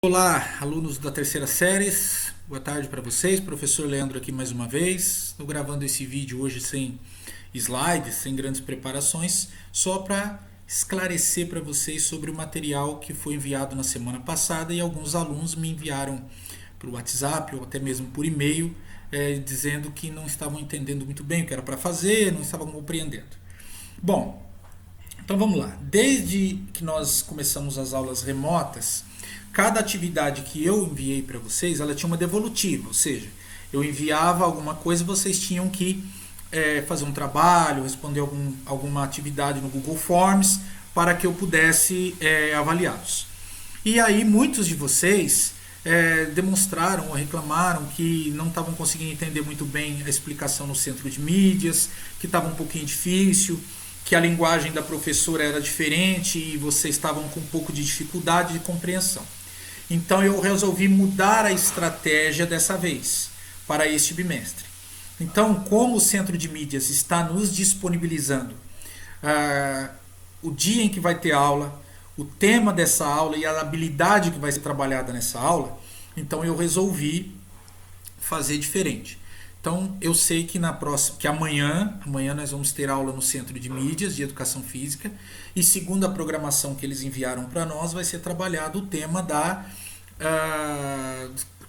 Olá, alunos da terceira série, boa tarde para vocês. Professor Leandro aqui mais uma vez. Estou gravando esse vídeo hoje sem slides, sem grandes preparações, só para esclarecer para vocês sobre o material que foi enviado na semana passada e alguns alunos me enviaram por WhatsApp ou até mesmo por e-mail, dizendo que não estavam entendendo muito bem o que era para fazer, não estavam compreendendo. Bom, então vamos lá. Desde que nós começamos as aulas remotas, cada atividade que eu enviei para vocês, ela tinha uma devolutiva, ou seja, eu enviava alguma coisa e vocês tinham que fazer um trabalho, responder alguma atividade no Google Forms para que eu pudesse avaliá-los. E aí muitos de vocês demonstraram ou reclamaram que não estavam conseguindo entender muito bem a explicação no centro de mídias, que estava um pouquinho difícil, que a linguagem da professora era diferente e vocês estavam com um pouco de dificuldade de compreensão. Então eu resolvi mudar a estratégia dessa vez, para este bimestre. Então, como o Centro de Mídias está nos disponibilizando o dia em que vai ter aula, o tema dessa aula e a habilidade que vai ser trabalhada nessa aula, então eu resolvi fazer diferente. Então eu sei que que amanhã nós vamos ter aula no Centro de Mídias de Educação Física e segundo a programação que eles enviaram para nós vai ser trabalhado o tema da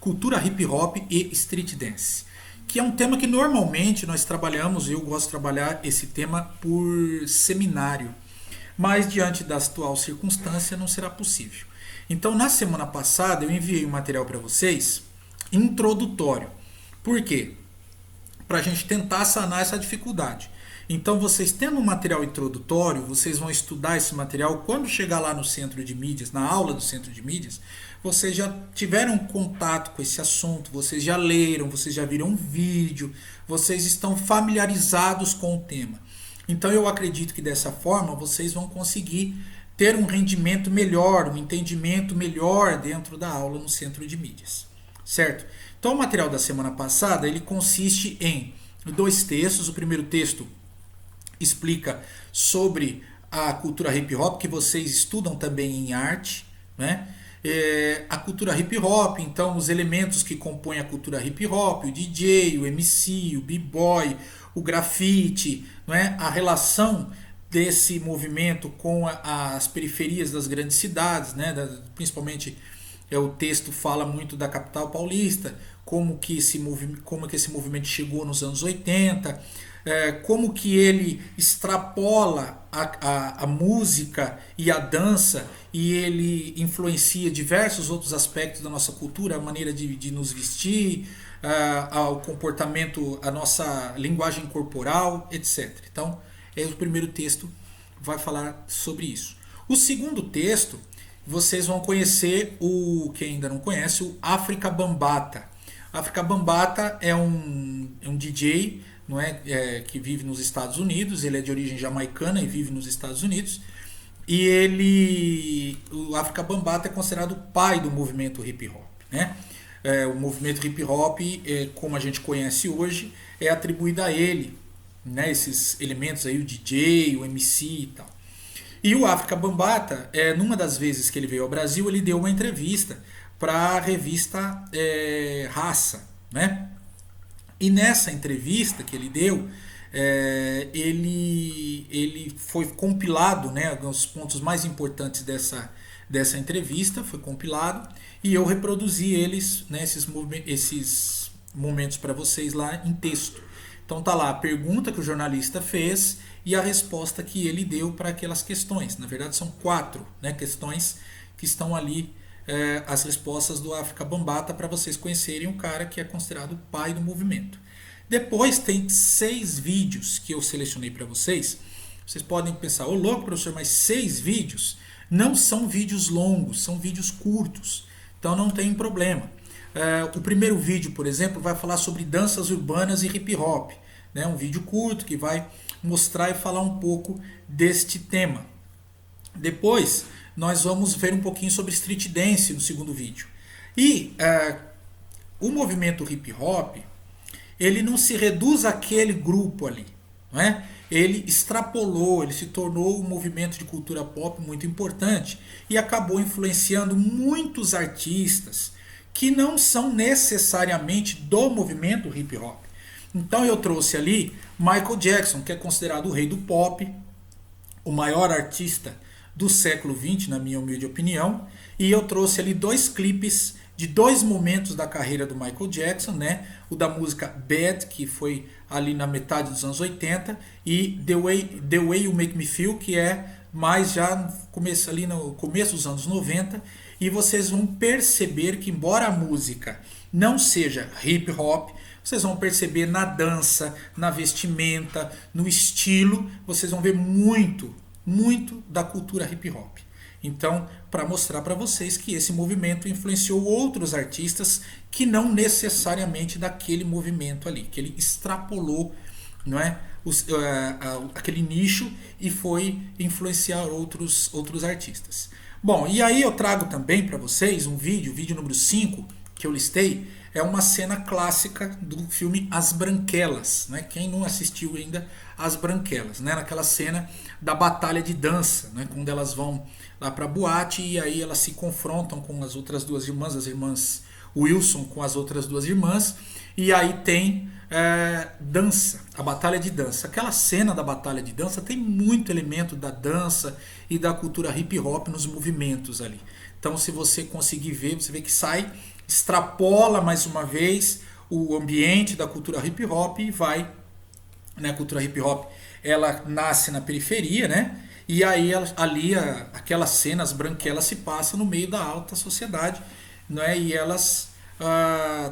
cultura hip hop e street dance, que é um tema que normalmente nós trabalhamos, eu gosto de trabalhar esse tema por seminário, mas diante da atual circunstância não será possível. Então na semana passada eu enviei um material para vocês introdutório. Por quê? Para a gente tentar sanar essa dificuldade. Então, vocês tendo um material introdutório, vocês vão estudar esse material. Quando chegar lá no Centro de Mídias, na aula do Centro de Mídias, vocês já tiveram contato com esse assunto, vocês já leram, vocês já viram um vídeo, vocês estão familiarizados com o tema. Então, eu acredito que dessa forma vocês vão conseguir ter um rendimento melhor, um entendimento melhor dentro da aula no Centro de Mídias. Certo? Então o material da semana passada ele consiste em 2 textos. O primeiro texto explica sobre a cultura hip hop, que vocês estudam também em arte, né? A cultura hip hop, então os elementos que compõem a cultura hip hop, o DJ, o MC, o b-boy, o grafite, né? A relação desse movimento com as periferias das grandes cidades, né? Principalmente o texto fala muito da capital paulista, como que esse movimento chegou nos anos 80, como que ele extrapola a música e a dança e ele influencia diversos outros aspectos da nossa cultura, a maneira de nos vestir, ao comportamento, a nossa linguagem corporal, etc. Então, o primeiro texto vai falar sobre isso. O segundo texto, vocês vão conhecer quem ainda não conhece, o África Bambata. África Bambata é um DJ, não é, que vive nos Estados Unidos. Ele é de origem jamaicana e vive nos Estados Unidos. E o África Bambata é considerado o pai do movimento hip hop, né? O movimento hip hop, como a gente conhece hoje, é atribuído a ele, né? Esses elementos aí, o DJ, o MC e tal. E o África Bambata, numa das vezes que ele veio ao Brasil, ele deu uma entrevista para a revista Raça, né? E nessa entrevista que ele deu, ele foi compilado, né? Alguns pontos mais importantes dessa entrevista foi compilado e eu reproduzi eles, né? Esses momentos para vocês lá em texto. Então tá lá a pergunta que o jornalista fez e a resposta que ele deu para aquelas questões. Na verdade são 4, né, questões que estão ali, as respostas do África Bambata, para vocês conhecerem o cara que é considerado o pai do movimento. Depois tem 6 vídeos que eu selecionei para vocês. Vocês podem pensar, ô louco professor, mas 6 vídeos? Não são vídeos longos, são vídeos curtos. Então não tem problema. O primeiro vídeo, por exemplo, vai falar sobre danças urbanas e hip hop, né? Um vídeo curto que vai mostrar e falar um pouco deste tema. Depois nós vamos ver um pouquinho sobre street dance no segundo vídeo. E o movimento hip hop, ele não se reduz àquele grupo ali, não é? ele extrapolou, ele se tornou um movimento de cultura pop muito importante e acabou influenciando muitos artistas que não são necessariamente do movimento hip hop. Então eu trouxe ali Michael Jackson, que é considerado o rei do pop, o maior artista do século XX, na minha humilde opinião, e eu trouxe ali dois clipes de dois momentos da carreira do Michael Jackson, né? O da música Bad, que foi ali na metade dos anos 80, e The Way You Make Me Feel, que é mais já ali no começo dos anos 90, e vocês vão perceber que, embora a música não seja hip hop, vocês vão perceber na dança, na vestimenta, no estilo, vocês vão ver muito da cultura hip hop. Então, para mostrar para vocês que esse movimento influenciou outros artistas que não necessariamente daquele movimento ali, que ele extrapolou, não é, aquele nicho e foi influenciar outros artistas. Bom, e aí eu trago também para vocês um vídeo número 5, que eu listei, é uma cena clássica do filme As Branquelas, né? Quem não assistiu ainda As Branquelas, né? Naquela cena da batalha de dança, né? Quando elas vão lá para a boate e aí elas se confrontam com as outras duas irmãs, as irmãs Wilson com as outras duas irmãs, e aí tem dança, a batalha de dança. Aquela cena da batalha de dança tem muito elemento da dança e da cultura hip hop nos movimentos ali. Então, se você conseguir ver, você vê que extrapola mais uma vez o ambiente da cultura hip hop e vai, né, a cultura hip hop, ela nasce na periferia, né? E aí aquelas cenas branquelas se passam no meio da alta sociedade, né? E elas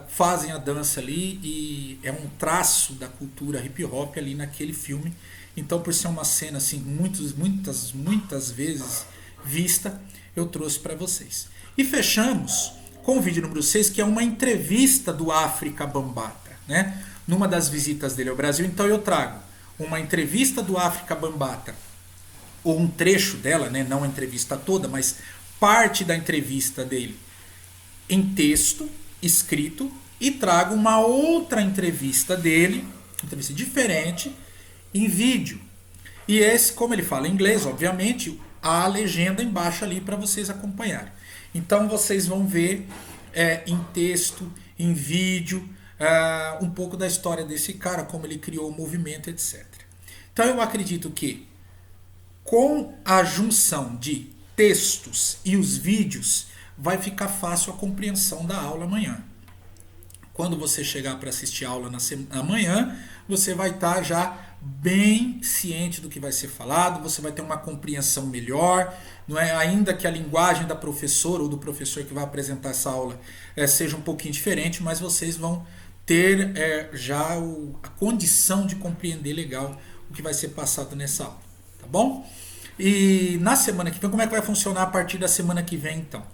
fazem a dança ali e é um traço da cultura hip hop ali naquele filme. Então, por ser uma cena assim muitas vezes vista, eu trouxe para vocês. E fechamos com o vídeo número 6, que é uma entrevista do África Bambaataa, né? Numa das visitas dele ao Brasil. Então eu trago uma entrevista do África Bambaataa, ou um trecho dela, né? Não a entrevista toda, mas parte da entrevista dele em texto, escrito, e trago uma outra entrevista dele, entrevista diferente, em vídeo. E esse, como ele fala em inglês, obviamente, há a legenda embaixo ali para vocês acompanharem. Então vocês vão ver em texto, em vídeo, um pouco da história desse cara, como ele criou o movimento, etc. Então eu acredito que com a junção de textos e os vídeos vai ficar fácil a compreensão da aula amanhã. Quando você chegar para assistir a aula amanhã, você vai estar já bem ciente do que vai ser falado, você vai ter uma compreensão melhor, não é? Ainda que a linguagem da professora ou do professor que vai apresentar essa aula seja um pouquinho diferente, mas vocês vão ter já a condição de compreender legal o que vai ser passado nessa aula, tá bom? E na semana que vem, como é que vai funcionar a partir da semana que vem, então?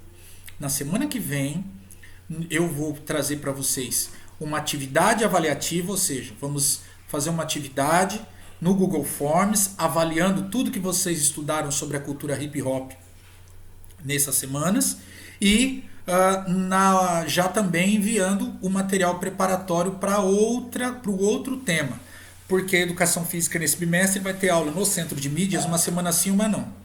Na semana que vem, eu vou trazer para vocês uma atividade avaliativa, ou seja, vamos fazer uma atividade no Google Forms, avaliando tudo que vocês estudaram sobre a cultura hip hop nessas semanas e já também enviando o material preparatório para o outro tema, porque a educação física nesse bimestre vai ter aula no centro de mídias, uma semana sim, uma não.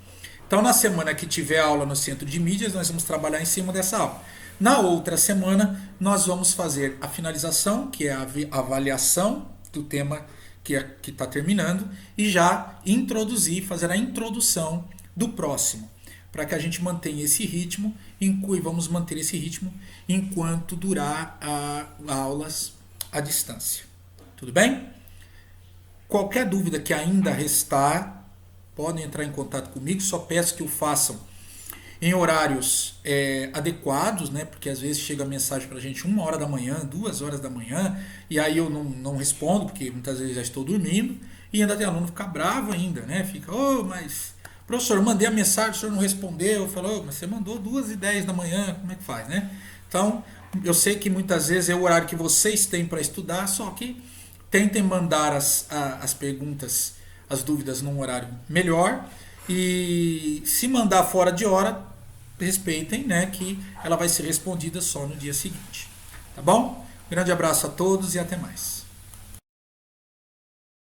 Então, na semana que tiver aula no centro de mídias, nós vamos trabalhar em cima dessa aula. Na outra semana, nós vamos fazer a finalização, que é a avaliação do tema que está terminando, e já fazer a introdução do próximo, para que a gente mantenha esse ritmo, e vamos manter esse ritmo enquanto durar aulas à distância. Tudo bem? Qualquer dúvida que ainda restar, podem entrar em contato comigo, só peço que o façam em horários adequados, né? Porque às vezes chega a mensagem para a gente 1h da manhã, 2h da manhã, e aí eu não respondo, porque muitas vezes já estou dormindo, e ainda tem aluno ficar bravo ainda, né? Fica, mas professor, eu mandei a mensagem, o senhor não respondeu. Eu falo, mas você mandou 2h10 da manhã, como é que faz, né? Então, eu sei que muitas vezes é o horário que vocês têm para estudar, só que tentem mandar as perguntas, as dúvidas num horário melhor, e se mandar fora de hora, respeitem, né, que ela vai ser respondida só no dia seguinte. Tá bom? Grande abraço a todos e até mais.